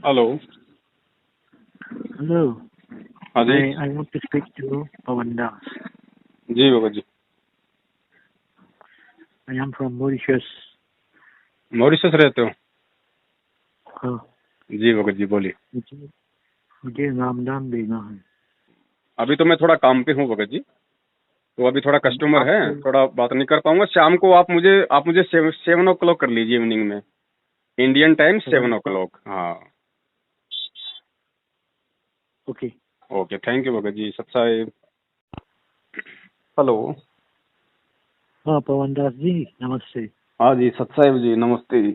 Hello. Hello, हाँ जी। I want to speak to Pawan Das. Ji Bhagat ji. I am from Mauritius. Mauritius रहते हो? हाँ, जी भगत जी बोलिए। मुझे मुझे नामदान देना है। अभी तो मैं थोड़ा काम पे हूँ भगत जी, तो अभी थोड़ा कस्टमर है, आपको थोड़ा बात नहीं कर पाऊंगा। शाम को आप मुझे 7 o'clock कर लीजिए, इवनिंग में, इंडियन टाइम 7 o'clock। हाँ okay. Okay, thank you Bhagat ji. सत साहिब। हेलो। हाँ पवन दास जी नमस्ते। हाँ जी सत साहिब जी नमस्ते जी।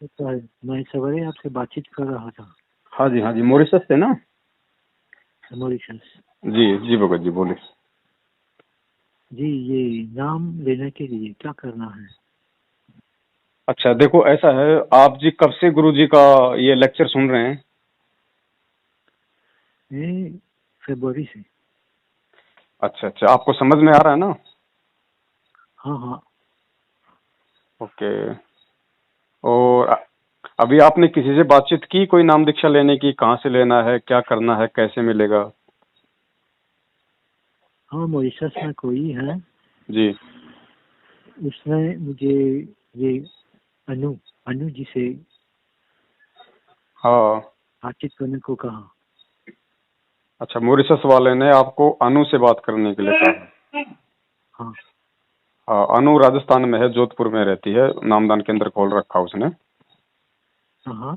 तो मैं सवेरे आपसे बातचीत कर रहा था। हाँ जी मॉरिशस से ना? मॉरिशस। जी जी भगत जी बोलिए। जी ये नाम लेने के लिए क्या करना है? अच्छा देखो, ऐसा है, आप जी कब से गुरु जी का ये लेक्चर सुन रहे हैं? ये फरवरी से। अच्छा, आपको समझ में आ रहा है ना? हाँ हाँ। ओके। और अभी आपने किसी से बातचीत की कोई नाम दीक्षा लेने की? कहाँ से लेना है, क्या करना है, कैसे मिलेगा? हाँ मॉरिशस में कोई है, जी। उसने मुझे ये अनु अनु जी से हाँ। बातचीत करने को कहा। अच्छा, मॉरिशस वाले ने आपको अनु से बात करने के लिए कहा? हाँ हाँ, अनु राजस्थान में है, जोधपुर में रहती है, नामदान केंद्र खोल रखा उसने। हाँ हाँ।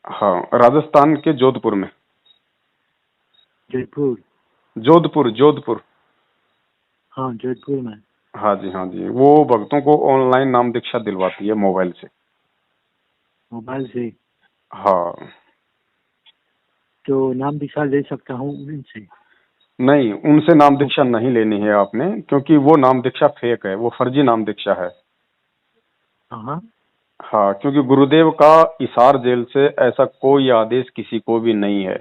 हाँ, राजस्थान के जोधपुर में। जयपुर। जोधपुर। हाँ जोधपुर में। हाँ जी, वो भक्तों को ऑनलाइन नाम दीक्षा दिलवाती है, मोबाइल से। मोबाइल से? हाँ। तो नाम दीक्षा ले सकता हूँ उनसे? नहीं, उनसे नाम दीक्षा नहीं लेनी है आपने, क्योंकि वो नाम दीक्षा फेक है, वो फर्जी नाम दीक्षा है। हाँ हाँ, क्योंकि गुरुदेव का हिसार जेल से ऐसा कोई आदेश किसी को भी नहीं है,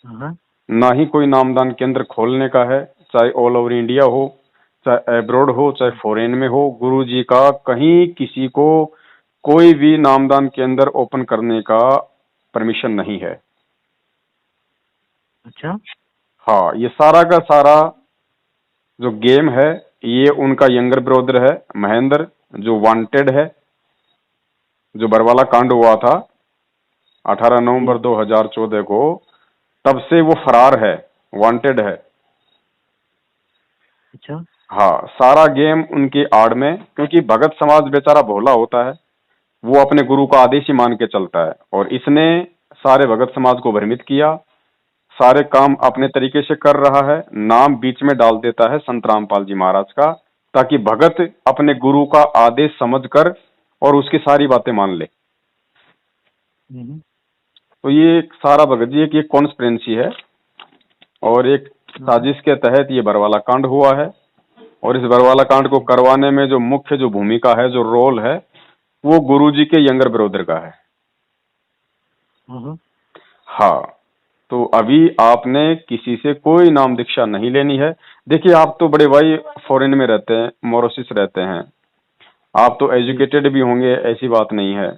हाँ। ना ही कोई नामदान केंद्र खोलने का है, चाहे ऑल ओवर इंडिया हो, चाहे एब्रोड हो, चाहे फॉरेन में हो। गुरु जी का कहीं किसी को कोई भी नामदान केंद्र ओपन करने का परमिशन नहीं है। अच्छा। हाँ, ये सारा का सारा जो गेम है, ये उनका यंगर ब्रदर है महेंद्र, जो वांटेड है, जो बरवाला कांड हुआ था 18 नवंबर 2014 को, तब से वो फरार है, वांटेड है। अच्छा। हाँ, सारा गेम उनकी आड़ में, क्योंकि भगत समाज बेचारा भोला होता है, वो अपने गुरु का आदेश ही मान के चलता है, और इसने सारे भगत समाज को भ्रमित किया, सारे काम अपने तरीके से कर रहा है, नाम बीच में डाल देता है संत रामपाल जी महाराज का, ताकि भगत अपने गुरु का आदेश समझकर और उसकी सारी बातें मान ले। तो ये एक सारा भगत जी एक कॉन्स्पिरेंसी है, और एक साजिश के तहत ये बरवाला कांड हुआ है। और इस बरवाला कांड को करवाने में जो मुख्य जो भूमिका है, जो रोल है, वो गुरुजी के यंगर ब्रदर का है। हाँ, तो अभी आपने किसी से कोई नाम दीक्षा नहीं लेनी है। देखिए, आप तो बड़े भाई फॉरेन में रहते हैं, मॉरिशस रहते हैं, आप तो एजुकेटेड भी होंगे, ऐसी बात नहीं है।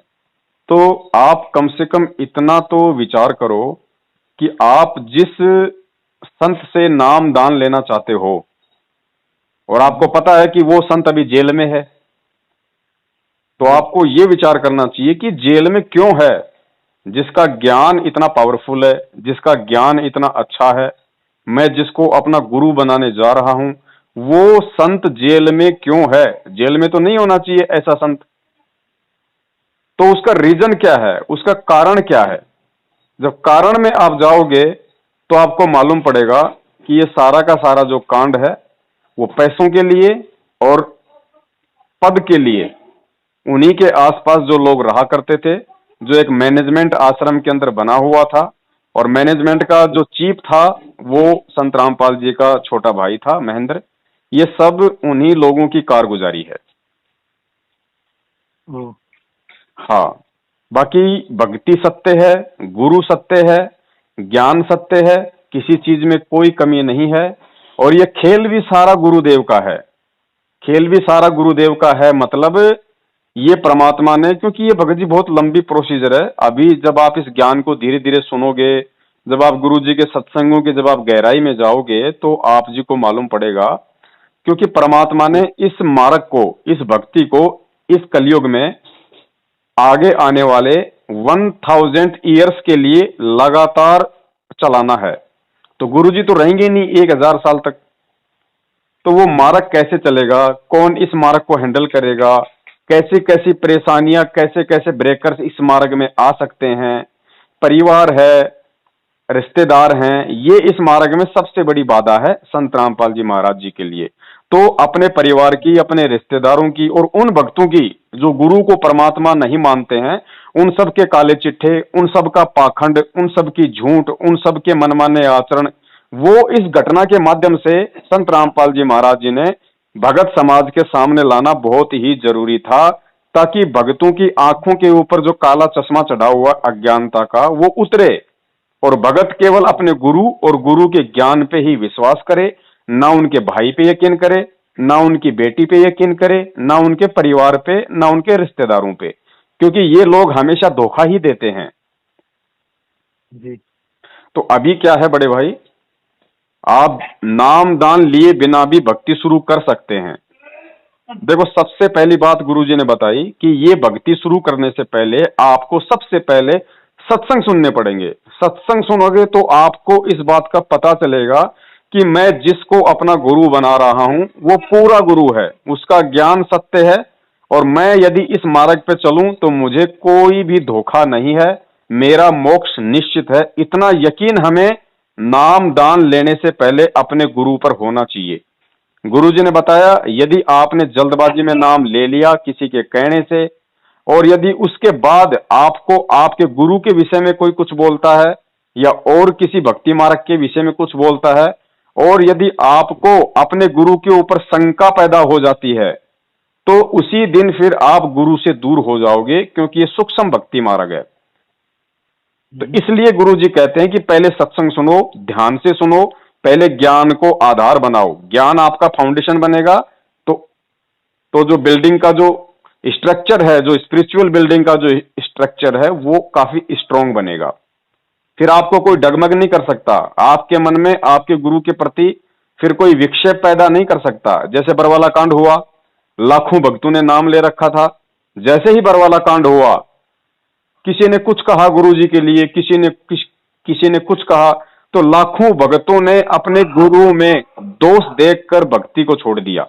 तो आप कम से कम इतना तो विचार करो कि आप जिस संत से नाम दान लेना चाहते हो, और आपको पता है कि वो संत अभी जेल में है, तो आपको ये विचार करना चाहिए कि जेल में क्यों है। जिसका ज्ञान इतना पावरफुल है, जिसका ज्ञान इतना अच्छा है, मैं जिसको अपना गुरु बनाने जा रहा हूं, वो संत जेल में क्यों है? जेल में तो नहीं होना चाहिए ऐसा संत। तो उसका रीजन क्या है, उसका कारण क्या है? जब कारण में आप जाओगे तो आपको मालूम पड़ेगा कि ये सारा का सारा जो कांड है, वो पैसों के लिए और पद के लिए, उन्हीं के आसपास जो लोग रहा करते थे, जो एक मैनेजमेंट आश्रम के अंदर बना हुआ था, और मैनेजमेंट का जो चीफ था वो संत रामपाल जी का छोटा भाई था महेंद्र। ये सब उन्हीं लोगों की कारगुजारी है। हाँ, बाकी भक्ति सत्य है, गुरु सत्य है, ज्ञान सत्य है, किसी चीज में कोई कमी नहीं है। और ये खेल भी सारा गुरुदेव का है, खेल भी सारा गुरुदेव का है। मतलब ये परमात्मा ने, क्योंकि ये भगत जी बहुत लंबी प्रोसीजर है। अभी जब आप इस ज्ञान को धीरे धीरे सुनोगे, जब आप गुरु जी के सत्संगों के जब आप गहराई में जाओगे, तो आप जी को मालूम पड़ेगा, क्योंकि परमात्मा ने इस मार्ग को, इस भक्ति को इस कलयुग में आगे आने वाले 1000 ईयर्स के लिए लगातार चलाना है। तो गुरु जी तो रहेंगे नहीं 1000 साल तक, तो वो मार्ग कैसे चलेगा, कौन इस मार्ग को हैंडल करेगा, कैसी कैसी परेशानियां, कैसे कैसे ब्रेकर्स इस मार्ग में आ सकते हैं, परिवार है, रिश्तेदार हैं, ये इस मार्ग में सबसे बड़ी बाधा है संत रामपाल जी महाराज जी के लिए। तो अपने परिवार की, अपने रिश्तेदारों की और उन भक्तों की जो गुरु को परमात्मा नहीं मानते हैं, उन सब के काले चिट्ठे, उन सब का पाखंड, उन सब की झूठ, उन सब के मनमाने आचरण, वो इस घटना के माध्यम से संत रामपाल जी महाराज जी ने भगत समाज के सामने लाना बहुत ही जरूरी था, ताकि भक्तों की आंखों के ऊपर जो काला चश्मा चढ़ा हुआ अज्ञानता का, वो उतरे और भगत केवल अपने गुरु और गुरु के ज्ञान पे ही विश्वास करे, ना उनके भाई पे यकीन करे, ना उनकी बेटी पे यकीन करे, ना उनके परिवार पे, ना उनके रिश्तेदारों पे, क्योंकि ये लोग हमेशा धोखा ही देते हैं। जी तो अभी क्या है बड़े भाई, आप नाम दान लिए बिना भी भक्ति शुरू कर सकते हैं। देखो, सबसे पहली बात गुरुजी ने बताई कि ये भक्ति शुरू करने से पहले आपको सबसे पहले सत्संग सुनने पड़ेंगे। सत्संग सुनोगे तो आपको इस बात का पता चलेगा कि मैं जिसको अपना गुरु बना रहा हूं वो पूरा गुरु है, उसका ज्ञान सत्य है, और मैं यदि इस मार्ग पे चलूं तो मुझे कोई भी धोखा नहीं है, मेरा मोक्ष निश्चित है। इतना यकीन हमें नाम दान लेने से पहले अपने गुरु पर होना चाहिए। गुरुजी ने बताया, यदि आपने जल्दबाजी में नाम ले लिया किसी के कहने से, और यदि उसके बाद आपको आपके गुरु के विषय में कोई कुछ बोलता है या और किसी भक्ति मार्ग के विषय में कुछ बोलता है, और यदि आपको अपने गुरु के ऊपर शंका पैदा हो जाती है, तो उसी दिन फिर आप गुरु से दूर हो जाओगे, क्योंकि ये सूक्ष्म भक्ति मार्ग है। तो इसलिए गुरुजी कहते हैं कि पहले सत्संग सुनो, ध्यान से सुनो, पहले ज्ञान को आधार बनाओ। ज्ञान आपका फाउंडेशन बनेगा, तो जो बिल्डिंग का जो स्ट्रक्चर है, जो स्पिरिचुअल बिल्डिंग का जो स्ट्रक्चर है, वो काफी स्ट्रांग बनेगा। फिर आपको कोई डगमग नहीं कर सकता, आपके मन में आपके गुरु के प्रति फिर कोई विक्षेप पैदा नहीं कर सकता। जैसे बरवाला कांड हुआ, लाखों भक्तों ने नाम ले रखा था, जैसे ही बरवाला कांड हुआ, किसी ने कुछ कहा गुरुजी के लिए, किसी ने कुछ कहा, तो लाखों भक्तों ने अपने गुरु में दोष देखकर भक्ति को छोड़ दिया।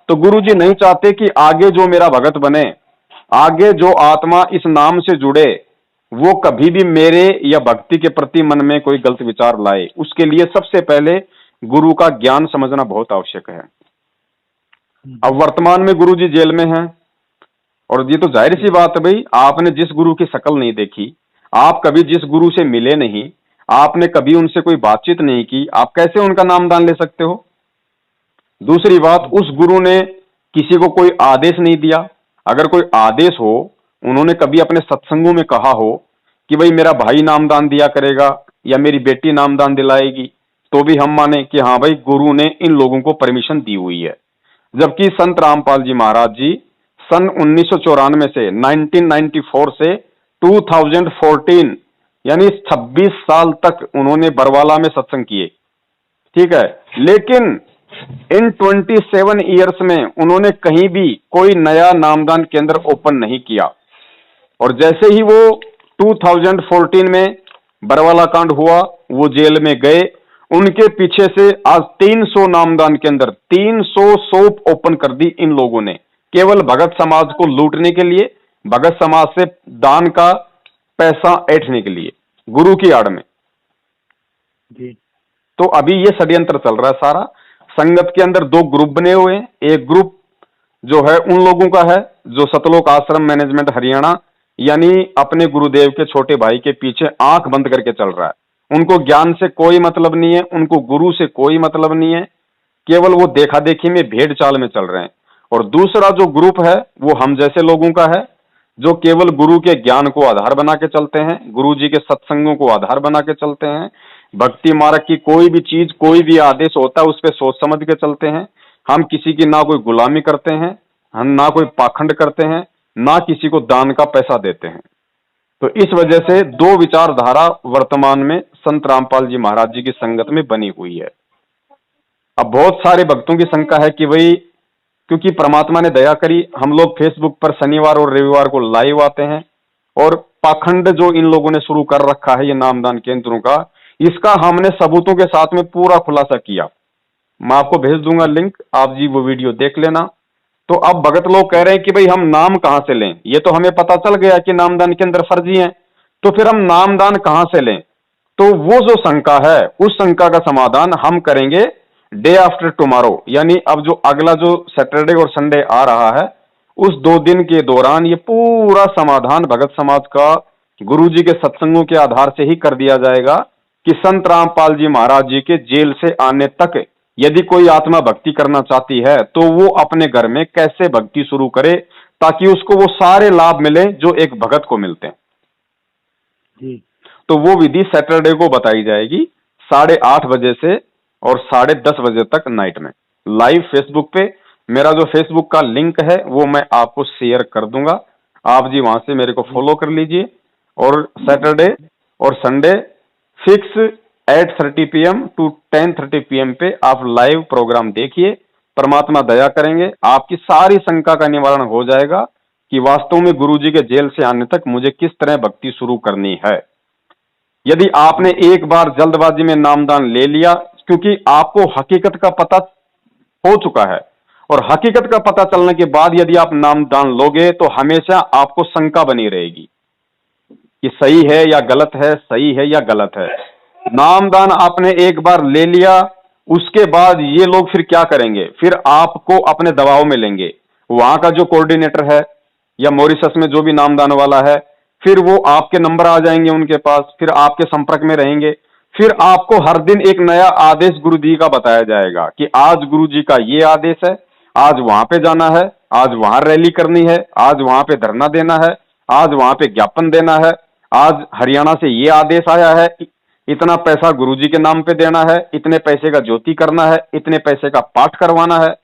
तो गुरुजी नहीं चाहते कि आगे जो मेरा भगत बने, आगे जो आत्मा इस नाम से जुड़े, वो कभी भी मेरे या भक्ति के प्रति मन में कोई गलत विचार लाए। उसके लिए सबसे पहले गुरु का ज्ञान समझना बहुत आवश्यक है। अब वर्तमान में गुरुजी जेल में हैं, और ये तो जाहिर सी बात है भाई, आपने जिस गुरु की शक्ल नहीं देखी, आप कभी जिस गुरु से मिले नहीं, आपने कभी उनसे कोई बातचीत नहीं की, आप कैसे उनका नाम दान ले सकते हो? दूसरी बात, उस गुरु ने किसी को कोई आदेश नहीं दिया। अगर कोई आदेश हो, उन्होंने कभी अपने सत्संगों में कहा हो कि भाई मेरा भाई नामदान दिया करेगा या मेरी बेटी नामदान दिलाएगी, तो भी हम माने कि हाँ भाई गुरु ने इन लोगों को परमिशन दी हुई है। जबकि संत रामपाल जी महाराज जी सन 1994 से 1994 से 2014 यानी 26 साल तक उन्होंने बरवाला में सत्संग किए, ठीक है, लेकिन इन 27 ईयर्स में उन्होंने कहीं भी कोई नया नामदान केंद्र ओपन नहीं किया। और जैसे ही वो 2014 में बरवाला कांड हुआ, वो जेल में गए, उनके पीछे से आज 300 नामदान केंद्र, 300 शॉप ओपन कर दी इन लोगों ने, केवल भगत समाज को लूटने के लिए, भगत समाज से दान का पैसा ऐंठने के लिए, गुरु की आड़ में। जी तो अभी ये षड्यंत्र चल रहा है सारा। संगत के अंदर दो ग्रुप बने हुए हैं। एक ग्रुप जो है उन लोगों का है जो सतलोक आश्रम मैनेजमेंट हरियाणा यानी अपने गुरुदेव के छोटे भाई के पीछे आंख बंद करके चल रहा है। उनको ज्ञान से कोई मतलब नहीं है, उनको गुरु से कोई मतलब नहीं है, केवल वो देखा देखी में भेड़ चाल में चल रहे हैं। और दूसरा जो ग्रुप है वो हम जैसे लोगों का है, जो केवल गुरु के ज्ञान को आधार बना के चलते हैं, गुरु जी के सत्संगों को आधार बना के चलते हैं, भक्ति मार्ग की कोई भी चीज, कोई भी आदेश होता है उस पर सोच समझ के चलते हैं। हम किसी की ना कोई गुलामी करते हैं, हम ना कोई पाखंड करते हैं, ना किसी को दान का पैसा देते हैं। तो इस वजह से दो विचारधारा वर्तमान में संत रामपाल जी महाराज जी की संगत में बनी हुई है। अब बहुत सारे भक्तों की शंका है कि भाई क्योंकि परमात्मा ने दया करी, हम लोग फेसबुक पर शनिवार और रविवार को लाइव आते हैं और पाखंड जो इन लोगों ने शुरू कर रखा है ये नामदान केंद्रों का, इसका हमने सबूतों के साथ में पूरा खुलासा किया। मैं आपको भेज दूंगा लिंक, आप जी वो वीडियो देख लेना। तो अब भगत लोग कह रहे हैं कि भाई हम नाम कहां से लें, ये तो हमें पता चल गया कि नामदान केंद्र फर्जी हैं, तो फिर हम नामदान कहां से लें। तो वो जो शंका है उस शंका का समाधान हम करेंगे डे आफ्टर टुमारो, यानी अब जो अगला जो सैटरडे और संडे आ रहा है उस 2 दिन के दौरान ये पूरा समाधान भगत समाज का गुरुजी के सत्संगों के आधार से ही कर दिया जाएगा कि संत रामपाल जी महाराज जी के जेल से आने तक यदि कोई आत्मा भक्ति करना चाहती है तो वो अपने घर में कैसे भक्ति शुरू करे ताकि उसको वो सारे लाभ मिले जो एक भगत को मिलते हैं। जी तो वो विधि सैटरडे को बताई जाएगी 8:30 बजे से और 10:30 बजे तक नाइट में लाइव फेसबुक पे। मेरा जो फेसबुक का लिंक है वो मैं आपको शेयर कर दूंगा, आप जी वहां से मेरे को फॉलो कर लीजिए। और सैटरडे और Sunday fix 8:30 PM to 10:30 PM पे आप लाइव प्रोग्राम देखिए। परमात्मा दया करेंगे, आपकी सारी शंका का निवारण हो जाएगा कि वास्तव में गुरुजी के जेल से आने तक मुझे किस तरह भक्ति शुरू करनी है। यदि आपने एक बार जल्दबाजी में नामदान ले लिया, क्योंकि आपको हकीकत का पता हो चुका है और हकीकत का पता चलने के बाद यदि आप नामदान लोगे तो हमेशा आपको शंका बनी रहेगी कि सही है या गलत है, सही है या गलत है। नामदान आपने एक बार ले लिया, उसके बाद ये लोग फिर क्या करेंगे, फिर आपको अपने दबाव में लेंगे। वहां का जो कोऑर्डिनेटर है या मॉरिशस में जो भी नामदान वाला है, फिर वो आपके नंबर आ जाएंगे उनके पास, फिर आपके संपर्क में रहेंगे। फिर आपको हर दिन एक नया आदेश गुरु जी का बताया जाएगा कि आज गुरु जी का ये आदेश है, आज वहां पे जाना है, आज वहां रैली करनी है, आज वहां पे धरना देना है, आज वहां पे ज्ञापन देना है, आज हरियाणा से ये आदेश आया है, इतना पैसा गुरुजी के नाम पे देना है, इतने पैसे का ज्योति करना है, इतने पैसे का पाठ करवाना है,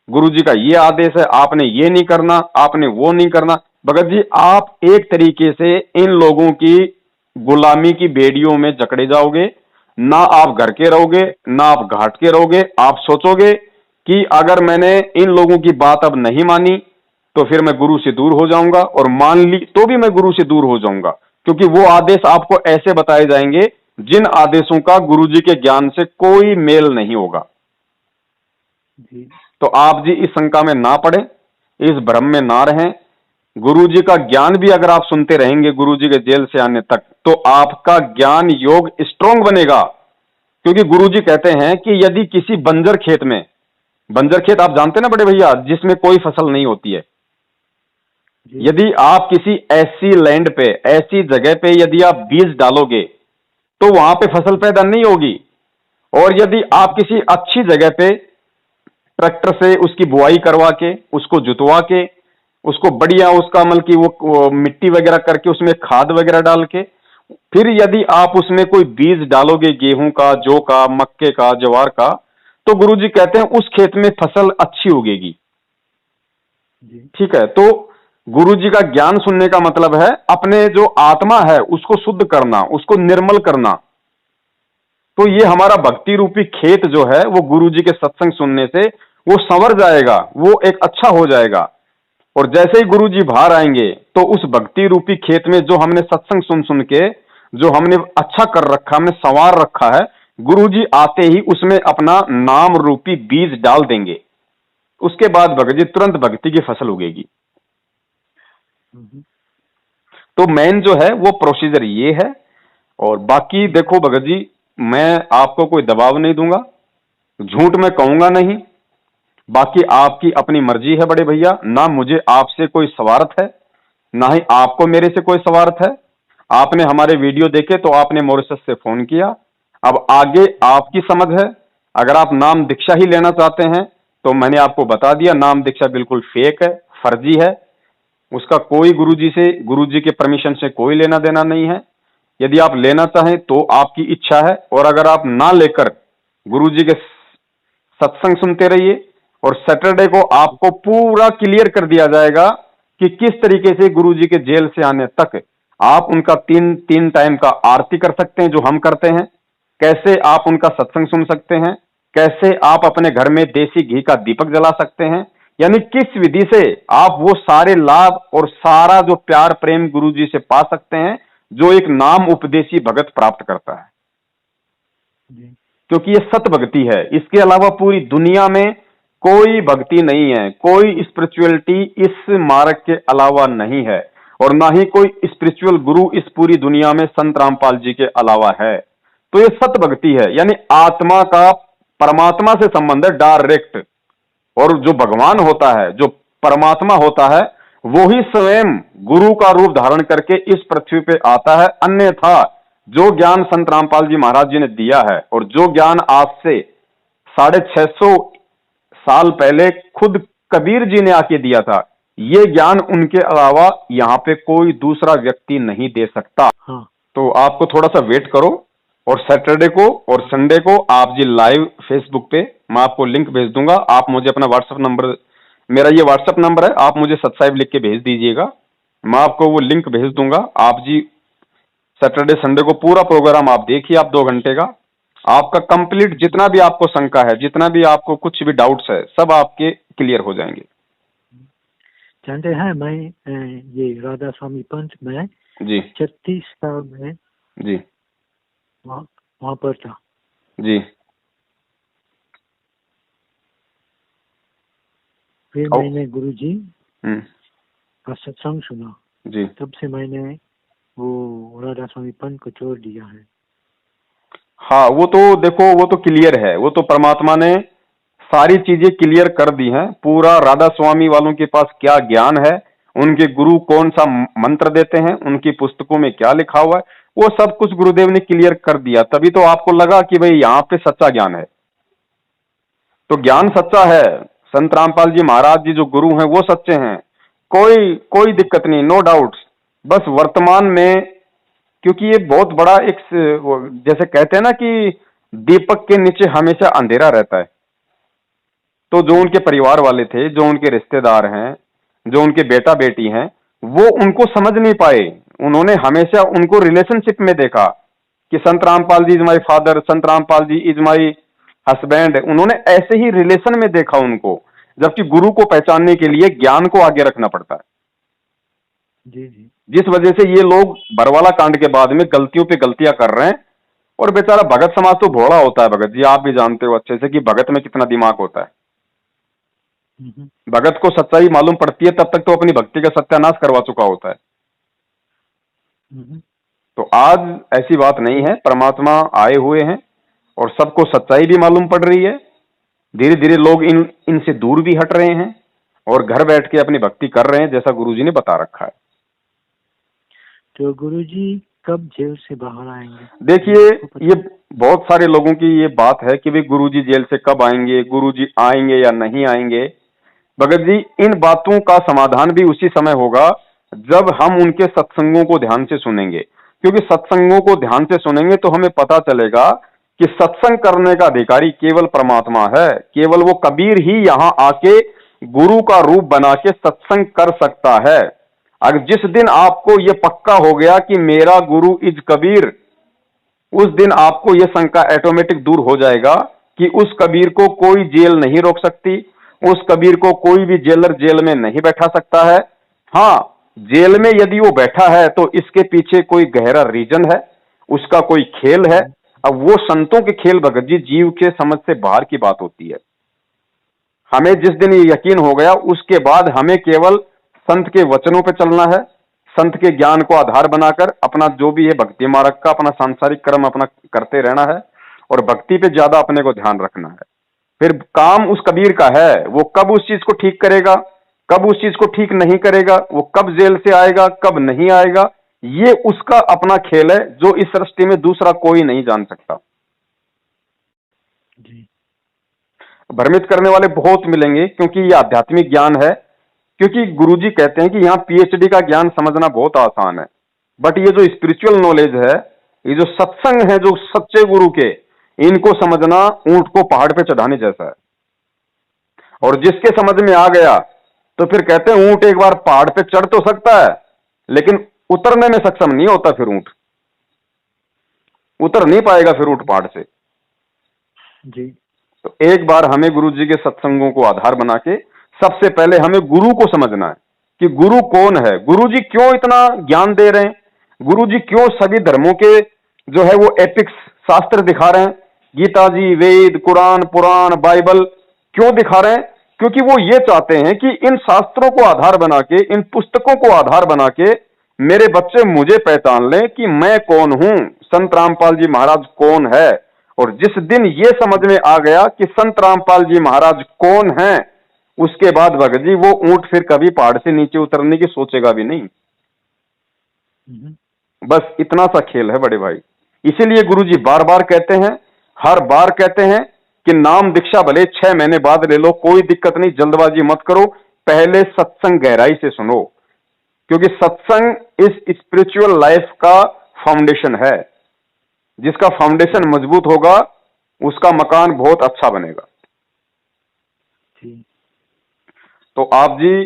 गुरुजी का ये आदेश है, आपने ये नहीं करना, आपने वो नहीं करना। भगत जी आप एक तरीके से इन लोगों की गुलामी की बेड़ियों में जकड़े जाओगे, ना आप घर के रहोगे ना आप घाट के रहोगे। आप सोचोगे कि अगर मैंने इन लोगों की बात अब नहीं मानी तो फिर मैं गुरु से दूर हो जाऊंगा, और मान ली तो भी मैं गुरु से दूर हो जाऊंगा, क्योंकि वो आदेश आपको ऐसे बताए जाएंगे जिन आदेशों का गुरुजी के ज्ञान से कोई मेल नहीं होगा। जी तो आप जी इस शंका में ना पड़े, इस भ्रम में ना रहें। गुरुजी का ज्ञान भी अगर आप सुनते रहेंगे गुरुजी के जेल से आने तक तो आपका ज्ञान योग स्ट्रांग बनेगा, क्योंकि गुरुजी कहते हैं कि यदि किसी बंजर खेत में, बंजर खेत आप जानते ना बड़े भैया, जिसमें कोई फसल नहीं होती है, जी यदि आप किसी ऐसी लैंड पे, ऐसी जगह पे यदि आप बीज डालोगे तो वहां पे फसल पैदा नहीं होगी। और यदि आप किसी अच्छी जगह पे ट्रैक्टर से उसकी बुआई करवा के, उसको जुतवा के, उसको बढ़िया उसका मतलब कि वो मिट्टी वगैरह करके उसमें खाद वगैरह डाल के फिर यदि आप उसमें कोई बीज डालोगे गेहूं का, जौ का, मक्के का, ज्वार का, तो गुरुजी कहते हैं उस खेत में फसल अच्छी उगेगी। जी ठीक है, तो गुरुजी का ज्ञान सुनने का मतलब है अपने जो आत्मा है उसको शुद्ध करना, उसको निर्मल करना। तो ये हमारा भक्ति रूपी खेत जो है वो गुरुजी के सत्संग सुनने से वो संवर जाएगा, वो एक अच्छा हो जाएगा। और जैसे ही गुरुजी बाहर आएंगे तो उस भक्ति रूपी खेत में जो हमने सत्संग सुन सुन के जो हमने अच्छा कर रखा, हमने संवार रखा है, गुरुजी आते ही उसमें अपना नाम रूपी बीज डाल देंगे। उसके बाद भगत जी तुरंत भक्ति की फसल उगेगी। तो मेन जो है वो प्रोसीजर ये है। और बाकी देखो भगत जी, मैं आपको कोई दबाव नहीं दूंगा, झूठ में कहूंगा नहीं, बाकी आपकी अपनी मर्जी है बड़े भैया। ना मुझे आपसे कोई स्वार्थ है, ना ही आपको मेरे से कोई स्वार्थ है। आपने हमारे वीडियो देखे तो आपने मॉरिशस से फोन किया, अब आगे आपकी समझ है। अगर आप नाम दीक्षा ही लेना चाहते हैं तो मैंने आपको बता दिया, नाम दीक्षा बिल्कुल फेक है, फर्जी है, उसका कोई गुरुजी से, गुरुजी के परमिशन से कोई लेना देना नहीं है। यदि आप लेना चाहें तो आपकी इच्छा है, और अगर आप ना लेकर गुरुजी के सत्संग सुनते रहिए। और सैटरडे को आपको पूरा क्लियर कर दिया जाएगा कि किस तरीके से गुरुजी के जेल से आने तक आप उनका तीन तीन टाइम का आरती कर सकते हैं जो हम करते हैं, कैसे आप उनका सत्संग सुन सकते हैं, कैसे आप अपने घर में देसी घी का दीपक जला सकते हैं, यानी किस विधि से आप वो सारे लाभ और सारा जो प्यार प्रेम गुरुजी से पा सकते हैं जो एक नाम उपदेशी भगत प्राप्त करता है। जी क्योंकि ये सत भक्ति है, इसके अलावा पूरी दुनिया में कोई भक्ति नहीं है, कोई स्पिरिचुअलिटी इस मार्ग के अलावा नहीं है, और ना ही कोई स्पिरिचुअल गुरु इस पूरी दुनिया में संत रामपाल जी के अलावा है। तो ये सत भक्ति है, यानी आत्मा का परमात्मा से संबंध है डायरेक्ट। और जो भगवान होता है, जो परमात्मा होता है, वो ही स्वयं गुरु का रूप धारण करके इस पृथ्वी पे आता है। अन्यथा जो ज्ञान संत रामपाल जी महाराज जी ने दिया है, और जो ज्ञान आज से 650 साल पहले खुद कबीर जी ने आके दिया था, ये ज्ञान उनके अलावा यहाँ पे कोई दूसरा व्यक्ति नहीं दे सकता। हाँ तो आपको थोड़ा सा वेट करो, और सैटरडे को और संडे को आप जी लाइव फेसबुक पे मैं आपको लिंक भेज दूंगा। आप मुझे अपना व्हाट्सएप नंबर, मेरा ये व्हाट्सएप नंबर है, आप मुझे सब्सक्राइब लिख के भेज दीजिएगा, मैं आपको वो लिंक भेज दूंगा। आप जी सैटरडे संडे को पूरा प्रोग्राम आप देखिए, आप 2 घंटे का, आपका कंप्लीट जितना भी आपको शंका है, जितना भी आपको कुछ भी डाउट्स है, सब आपके क्लियर हो जाएंगे। जानते हैं मैं ये राधा स्वामी पंथ में जी 36 साल में जी वहाँ पर था। जी। फिर ओ। मैंने गुरुजी हम्म। का सत्संग सुना, जी तब से मैंने वो राधा स्वामी पंथ को छोड़ दिया है। हाँ, वो तो देखो, वो तो क्लियर है, वो तो परमात्मा ने सारी चीजें क्लियर कर दी हैं। पूरा राधा स्वामी वालों के पास क्या ज्ञान है, उनके गुरु कौन सा मंत्र देते हैं, उनकी पुस्तकों में क्या लिखा हुआ है, वो सब कुछ गुरुदेव ने क्लियर कर दिया। तभी तो आपको लगा कि भाई यहाँ पे सच्चा ज्ञान है। तो ज्ञान सच्चा है, संत रामपाल जी महाराज जी जो गुरु हैं वो सच्चे हैं, कोई कोई दिक्कत नहीं, नो डाउट। बस वर्तमान में, क्योंकि ये बहुत बड़ा एक जैसे कहते हैं ना कि दीपक के नीचे हमेशा अंधेरा रहता है, तो जो उनके परिवार वाले थे, जो उनके रिश्तेदार हैं, जो उनके बेटा बेटी हैं, वो उनको समझ नहीं पाए। उन्होंने हमेशा उनको रिलेशनशिप में देखा कि संत Rampal ji is my father, Sant Rampal ji is my husband, उन्होंने ऐसे ही रिलेशन में देखा उनको, जबकि गुरु को पहचानने के लिए ज्ञान को आगे रखना पड़ता है। जी जी। जिस वजह से ये लोग बरवाला कांड के बाद में गलतियों पे गलतियां कर रहे हैं। और बेचारा भगत समाज तो भोला होता है भगत जी, आप भी जानते हो अच्छे से कि भगत में कितना दिमाग होता है। भगत को सच्चाई मालूम पड़ती है तब तक तो अपनी भक्ति का सत्यानाश करवा चुका होता है। तो आज ऐसी बात नहीं है, परमात्मा आए हुए हैं और सबको सच्चाई भी मालूम पड़ रही है। धीरे धीरे लोग इनसे दूर भी हट रहे हैं और घर बैठ के अपनी भक्ति कर रहे हैं, जैसा गुरुजी ने बता रखा है। तो गुरुजी कब जेल से बाहर आएंगे? देखिए, ये बहुत सारे लोगों की ये बात है कि भाई गुरुजी जेल से कब आएंगे, गुरुजी आएंगे या नहीं आएंगे। भगत जी, इन बातों का समाधान भी उसी समय होगा जब हम उनके सत्संगों को ध्यान से सुनेंगे। क्योंकि सत्संगों को ध्यान से सुनेंगे तो हमें पता चलेगा कि सत्संग करने का अधिकारी केवल परमात्मा है। केवल वो कबीर ही यहाँ आके गुरु का रूप बना के सत्संग कर सकता है। अगर जिस दिन आपको ये पक्का हो गया कि मेरा गुरु इज कबीर, उस दिन आपको ये शंका ऑटोमेटिक दूर हो जाएगा कि उस कबीर को कोई जेल नहीं रोक सकती, उस कबीर को कोई भी जेलर जेल में नहीं बैठा सकता है। हाँ, जेल में यदि वो बैठा है तो इसके पीछे कोई गहरा रीजन है, उसका कोई खेल है। अब वो संतों के खेल भगत जी जीव के समझ से बाहर की बात होती है। हमें जिस दिन ये यकीन हो गया उसके बाद हमें केवल संत के वचनों पे चलना है, संत के ज्ञान को आधार बनाकर अपना जो भी है भक्ति मार्ग का अपना सांसारिक कर्म अपना करते रहना है और भक्ति पे ज्यादा अपने को ध्यान रखना है। फिर काम उस कबीर का है, वो कब उस चीज को ठीक करेगा, कब उस चीज को ठीक नहीं करेगा, वो कब जेल से आएगा, कब नहीं आएगा, ये उसका अपना खेल है जो इस सृष्टि में दूसरा कोई नहीं जान सकता। जी। भ्रमित करने वाले बहुत मिलेंगे क्योंकि ये आध्यात्मिक ज्ञान है। क्योंकि गुरुजी कहते हैं कि यहाँ पीएचडी का ज्ञान समझना बहुत आसान है, बट ये जो स्पिरिचुअल नॉलेज है, ये जो सत्संग है जो सच्चे गुरु के, इनको समझना ऊंट को पहाड़ पे चढ़ाने जैसा है। और जिसके समझ में आ गया तो फिर कहते हैं ऊंट एक बार पहाड़ पे चढ़ तो सकता है, लेकिन उतरने में सक्षम नहीं होता। फिर ऊंट उतर नहीं पाएगा फिर ऊंट पहाड़ से। जी। तो एक बार हमें गुरु जी के सत्संगों को आधार बना के सबसे पहले हमें गुरु को समझना है कि गुरु कौन है, गुरु जी क्यों इतना ज्ञान दे रहे हैं, गुरु जी क्यों सभी धर्मों के जो है वो एपिक्स शास्त्र दिखा रहे हैं, गीता जी, वेद, कुरान, पुराण, बाइबल क्यों दिखा रहे हैं? क्योंकि वो ये चाहते हैं कि इन शास्त्रों को आधार बना के, इन पुस्तकों को आधार बना के मेरे बच्चे मुझे पहचान लें कि मैं कौन हूं, संत रामपाल जी महाराज कौन है। और जिस दिन ये समझ में आ गया कि संत रामपाल जी महाराज कौन हैं, उसके बाद भगत जी वो ऊंट फिर कभी पहाड़ से नीचे उतरने की सोचेगा भी नहीं। बस इतना सा खेल है बड़े भाई। इसीलिए गुरुजी बार बार कहते हैं, हर बार कहते हैं कि नाम दीक्षा भले 6 महीने बाद ले लो, कोई दिक्कत नहीं, जल्दबाजी मत करो, पहले सत्संग गहराई से सुनो, क्योंकि सत्संग इस स्पिरिचुअल लाइफ का फाउंडेशन है। जिसका फाउंडेशन मजबूत होगा उसका मकान बहुत अच्छा बनेगा। तो आप जी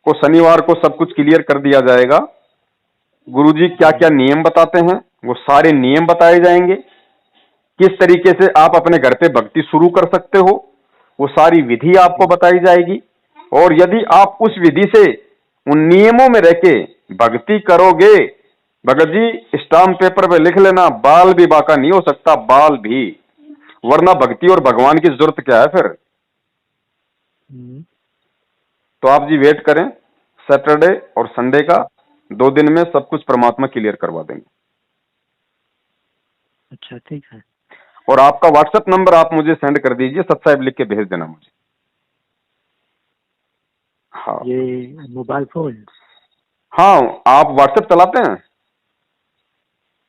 को शनिवार को सब कुछ क्लियर कर दिया जाएगा। गुरुजी क्या क्या नियम बताते हैं वो सारे नियम बताए जाएंगे। किस तरीके से आप अपने घर पे भक्ति शुरू कर सकते हो वो सारी विधि आपको बताई जाएगी। और यदि आप उस विधि से उन नियमों में रह के भक्ति करोगे, भगत जी स्टाम्प पेपर पे लिख लेना, बाल भी बाका नहीं हो सकता, बाल भी, वरना भक्ति और भगवान की जरूरत क्या है फिर। तो आप जी वेट करें, सैटरडे और संडे का 2 दिन में सब कुछ परमात्मा क्लियर करवा देंगे। अच्छा ठीक है। और आपका व्हाट्सएप नंबर आप मुझे सेंड कर दीजिए, सत्साहिब लिख के भेज देना मुझे। हाँ, ये मोबाइल फोन? हाँ, आप व्हाट्सएप चलाते हैं?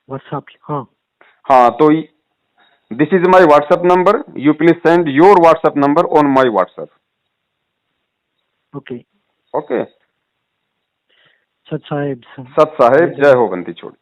व्हाट्सएप? हाँ हाँ, तो this is my WhatsApp number, you please send your WhatsApp number on my WhatsApp. Okay okay. सत साहेब। सत साहेब, जय हो बंदी छोड़।